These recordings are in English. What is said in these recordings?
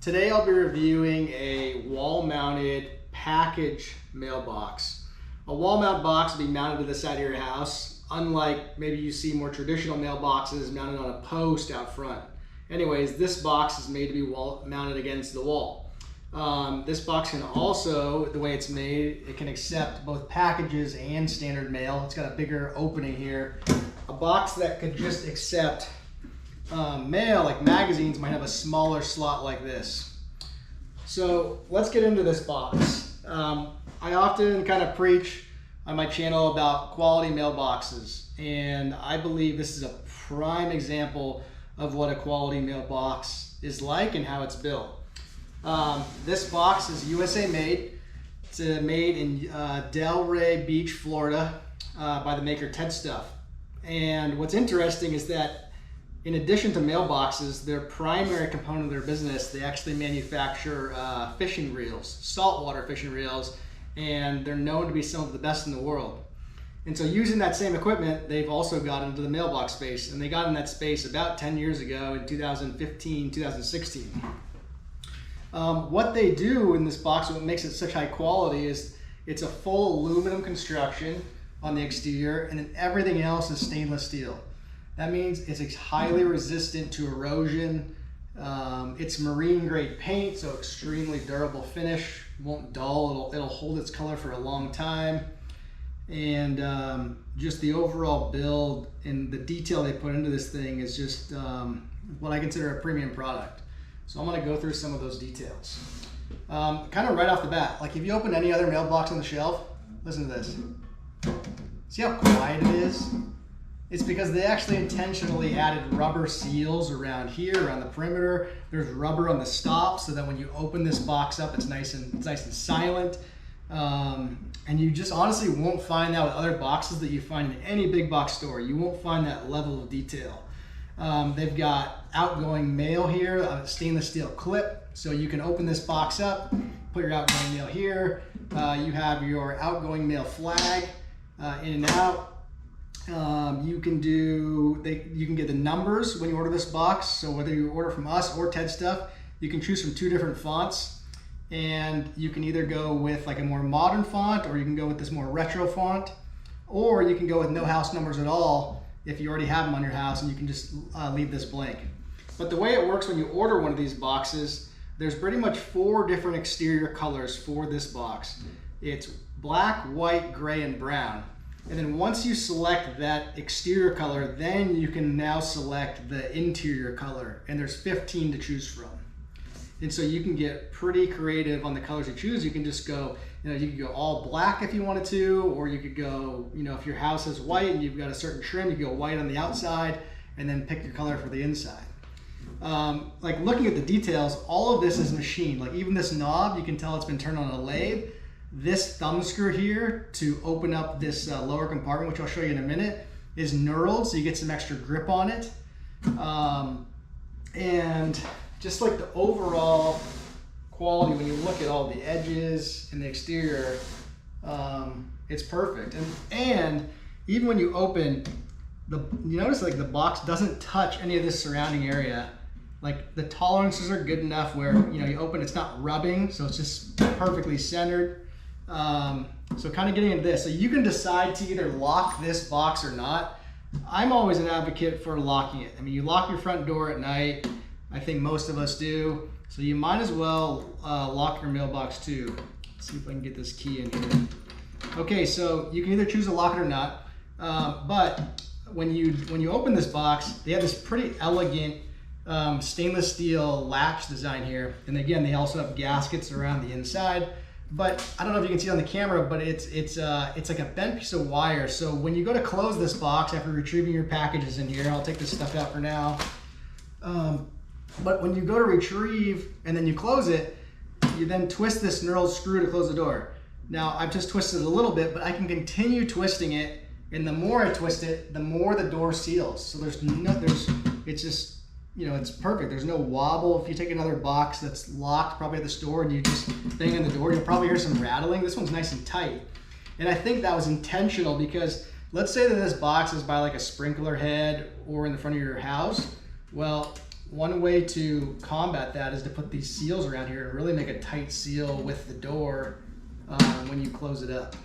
Today I'll be reviewing a wall-mounted package mailbox. A wall-mount box will be mounted to the side of your house, unlike maybe you see more traditional mailboxes mounted on a post out front. Anyways, this box is made to be mounted against the wall. This box can also, the way it's made, it can accept both packages and standard mail. It's got a bigger opening here. A box that could just accept mail, like magazines, might have a smaller slot like this. So let's get into this box. I often kind of preach on my channel about quality mailboxes, and I believe this is a prime example of what a quality mailbox is like and how it's built. This box is USA made. It's made in Delray Beach, Florida, by the maker TedStuff. And what's interesting is that in addition to mailboxes, their primary component of their business, they actually manufacture fishing reels, saltwater fishing reels, and they're known to be some of the best in the world. And so using that same equipment, they've also got into the mailbox space, and they got in that space about 10 years ago in 2015, 2016. What they do in this box, what makes it such high quality, is it's a full aluminum construction on the exterior, and then everything else is stainless steel. That means it's highly resistant to erosion. It's marine grade paint, so extremely durable finish, won't dull, it'll hold its color for a long time. And just the overall build and the detail they put into this thing is just what I consider a premium product. So I'm gonna go through some of those details. Kind of right off the bat, like if you open any other mailbox on the shelf, listen to this. See how quiet it is? It's because they actually intentionally added rubber seals around here, around the perimeter. There's rubber on the stop so that when you open this box up, it's nice and silent. And you just honestly won't find that with other boxes that you find in any big box store. You won't find that level of detail. They've got outgoing mail here, a stainless steel clip, so you can open this box up, put your outgoing mail here. You have your outgoing mail flag in and out. You can get the numbers when you order this box. So whether you order from us or TedStuff, you can choose from 2 different fonts, and you can either go with like a more modern font, or you can go with this more retro font, or you can go with no house numbers at all if you already have them on your house, and you can just leave this blank. But the way it works when you order one of these boxes, there's pretty much 4 different exterior colors for this box. It's black, white, gray, and brown. And then once you select that exterior color, then you can now select the interior color, and there's 15 to choose from. And so you can get pretty creative on the colors you choose. You can just go, you could go all black if you wanted to, or you could go, if your house is white and you've got a certain trim, you go white on the outside and then pick your color for the inside. Like looking at the details, all of this is machined. Like even this knob, you can tell it's been turned on a lathe. This thumb screw here to open up this lower compartment, which I'll show you in a minute, is knurled, so you get some extra grip on it. And just like the overall quality, when you look at all the edges and the exterior, it's perfect. And even when you open, you notice like the box doesn't touch any of this surrounding area. Like the tolerances are good enough where you open, it's not rubbing, so it's just perfectly centered. So kind of getting into this, so you can decide to either lock this box or not. I'm always an advocate for locking it. I mean, you lock your front door at night. I think most of us do. So you might as well lock your mailbox too. Let's see if I can get this key in here. Okay, so you can either choose to lock it or not. But when you open this box, they have this pretty elegant stainless steel latch design here. And again, they also have gaskets around the inside. But I don't know if you can see it on the camera, but it's like a bent piece of wire. So when you go to close this box after retrieving your packages in here, I'll take this stuff out for now. But when you go to retrieve and then you close it, you then twist this knurled screw to close the door. Now I've just twisted it a little bit, but I can continue twisting it, and the more I twist it, the more the door seals. So it's just, it's perfect. There's no wobble. If you take another box that's locked probably at the store and you just bang on the door, you'll probably hear some rattling. This one's nice and tight. And I think that was intentional because let's say that this box is by like a sprinkler head or in the front of your house. Well, one way to combat that is to put these seals around here and really make a tight seal with the door when you close it up.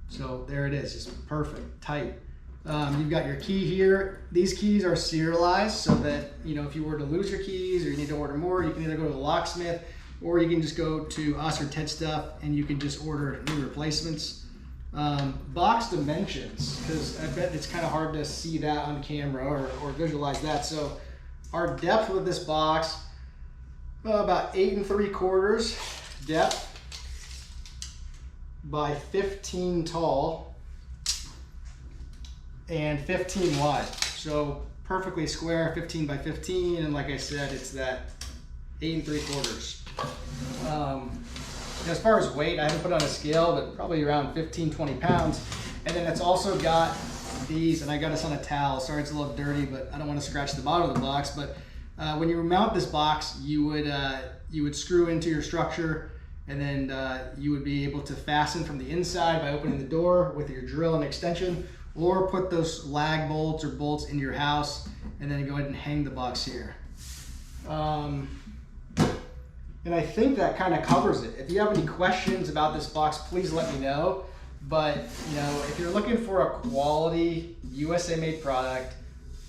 So there it is, just perfect, tight. You've got your key here. These keys are serialized so that, you know, if you were to lose your keys or you need to order more, you can either go to the locksmith or you can just go to us or TedStuff and you can just order new replacements. Box dimensions, because I bet it's kind of hard to see that on camera or visualize that. So our depth with this box, about 8 3/4 depth by 15 tall and 15 wide. So perfectly square, 15 by 15, and like I said, it's that 8 3/4. As far as weight, I haven't put on a scale, but probably around 15-20 pounds. And then it's also got these, and I got this on a towel. Sorry, it's a little dirty, but I don't want to scratch the bottom of the box. But when you mount this box, you would screw into your structure, and then you would be able to fasten from the inside by opening the door with your drill and extension, or put those lag bolts or bolts in your house, and then go ahead and hang the box here. And I think that kind of covers it. If you have any questions about this box, please let me know. But you know, if you're looking for a quality USA made product,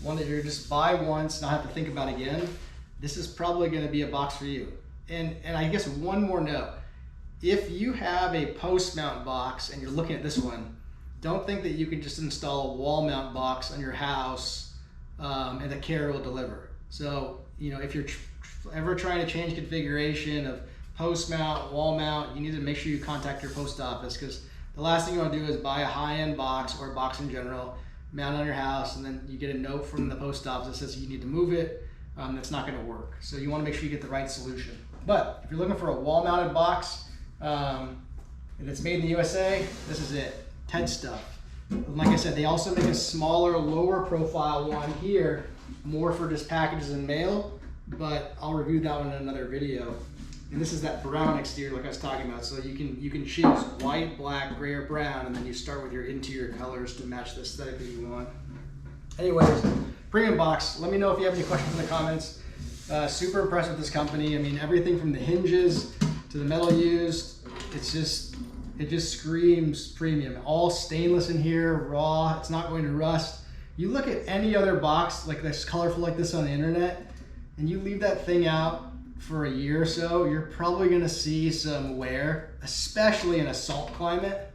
one that you're just buy once, not have to think about again, this is probably going to be a box for you. And I guess one more note, if you have a post mount box and you're looking at this one, don't think that you can just install a wall mount box on your house and the carrier will deliver. So, you know, if you're ever trying to change configuration of post mount, wall mount, you need to make sure you contact your post office, because the last thing you want to do is buy a high-end box or a box in general, mount it on your house, and then you get a note from the post office that says you need to move it. That's not going to work. So you want to make sure you get the right solution. But if you're looking for a wall-mounted box and it's made in the USA, this is it. TedStuff. Like I said, they also make a smaller, lower profile one here, more for just packages and mail, but I'll review that one in another video. And this is that brown exterior like I was talking about. So you can choose white, black, gray, or brown, and then you start with your interior colors to match the aesthetic that you want. Anyways, premium box. Let me know if you have any questions in the comments. Super impressed with this company. I mean, everything from the hinges to the metal used, it just screams premium. All stainless in here, raw, it's not going to rust. You look at any other box like this, colorful like this on the internet, and you leave that thing out for a year or so, you're probably gonna see some wear, especially in a salt climate.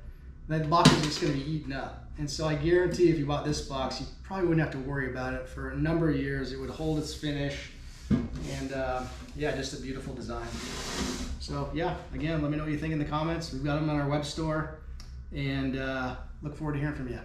That box is just gonna be eaten up. And so I guarantee if you bought this box, you probably wouldn't have to worry about it for a number of years. It would hold its finish. And yeah, just a beautiful design. So yeah, again, let me know what you think in the comments. We've got them on our web store, and look forward to hearing from you.